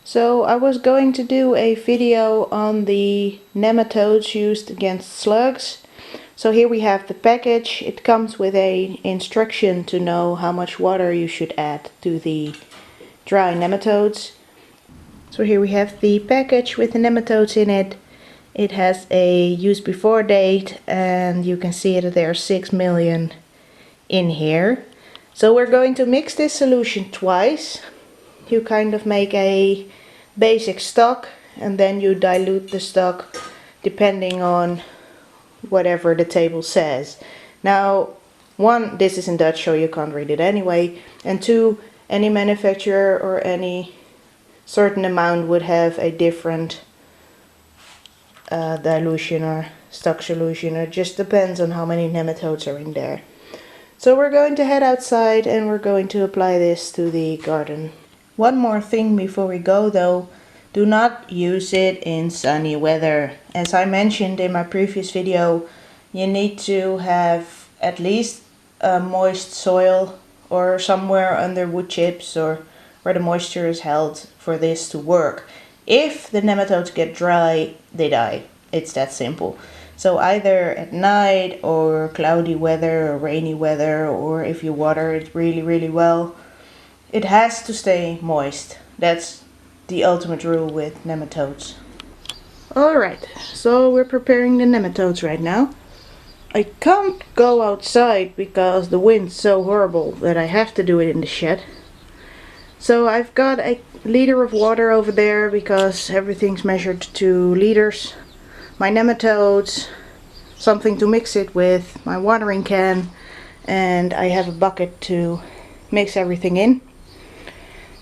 So I was going to do a video on the nematodes used against slugs. So here we have the package. It comes with a instruction to know how much water you should add to the dry nematodes. So here we have the package with the nematodes in it. It has a use before date and you can see that there are 6 million in here. So we're going to mix this solution twice. You kind of make a basic stock and then you dilute the stock depending on whatever the table says. Now, one, this is in Dutch so you can't read it anyway, and two, any manufacturer or any certain amount would have a different dilution or stock solution. It just depends on how many nematodes are in there. So we're going to head outside and we're going to apply this to the garden. One more thing before we go though, do not use it in sunny weather. As I mentioned in my previous video, you need to have at least a moist soil or somewhere under wood chips or where the moisture is held for this to work. If the nematodes get dry, they die. It's that simple. So either at night or cloudy weather or rainy weather, or if you water it really well, it has to stay moist. That's the ultimate rule with nematodes. Alright, so we're preparing the nematodes right now. I can't go outside because the wind's so horrible that I have to do it in the shed. So I've got a liter of water over there because everything's measured to liters. My nematodes, something to mix it with, my watering can, and I have a bucket to mix everything in.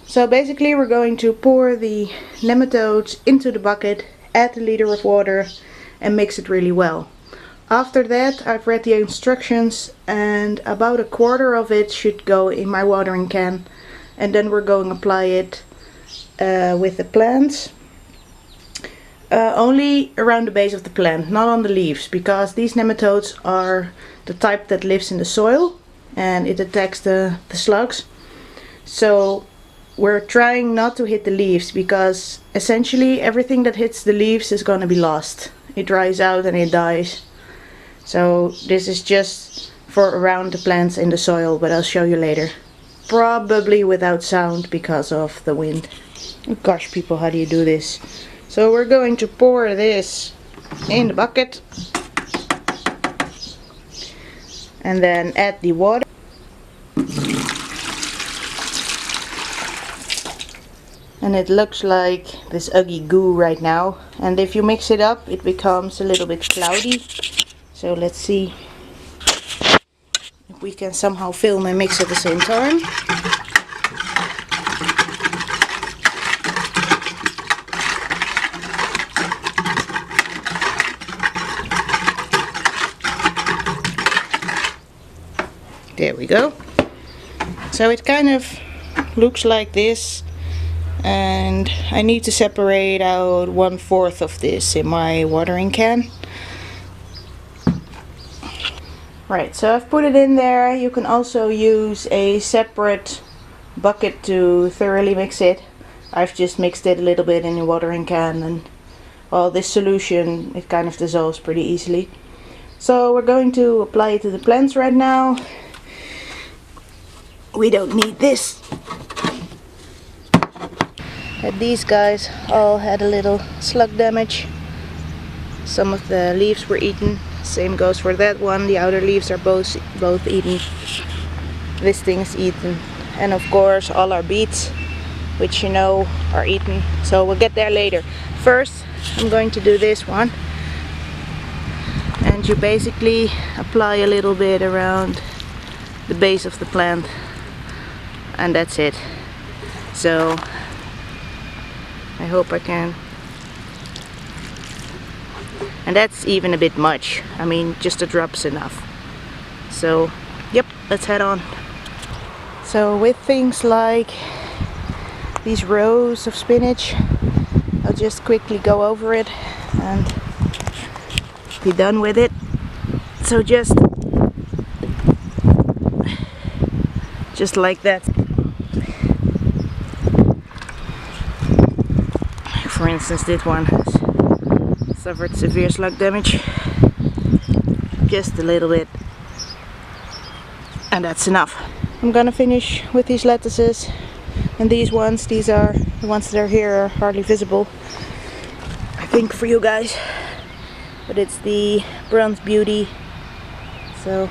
So basically we're going to pour the nematodes into the bucket, add the liter of water and mix it really well. After that I've read the instructions and about a quarter of it should go in my watering can, and then we're going to apply it with the plants. Only around the base of the plant, not on the leaves, because these nematodes are the type that lives in the soil and it attacks the slugs. So we're trying not to hit the leaves because essentially everything that hits the leaves is going to be lost. It dries out and it dies. So this is just for around the plants in the soil, but I'll show you later. Probably without sound because of the wind. Gosh people, how do you do this? So we're going to pour this in the bucket and then add the water. And it looks like this ugly goo right now, and if you mix it up it becomes a little bit cloudy. So let's see if we can somehow film and mix at the same time. There we go. So it kind of looks like this, and I need to separate out 1/4 of this in my watering can. Right, so I've put it in there. You can also use a separate bucket to thoroughly mix it. I've just mixed it a little bit in the watering can, and well, this solution, it kind of dissolves pretty easily. So we're going to apply it to the plants right now. We don't need this. And these guys all had a little slug damage. Some of the leaves were eaten. Same goes for that one. The outer leaves are both eaten. This thing is eaten. And of course all our beets, which you know are eaten. So we'll get there later. First I'm going to do this one. And you basically apply a little bit around the base of the plant. And that's it. So I hope I can. And that's even a bit much. I mean, just a drop's enough. So yep, let's head on. So with things like these rows of spinach, I'll just quickly go over it and be done with it. So just like that. for instance, this one has suffered severe slug damage. Just a little bit. And that's enough. I'm gonna finish with these lettuces. And these ones, these are the ones that are here, are hardly visible, I think, for you guys. But it's the Bronze Beauty. So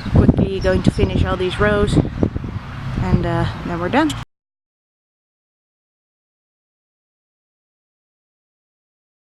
I'm quickly going to finish all these rows and then we're done.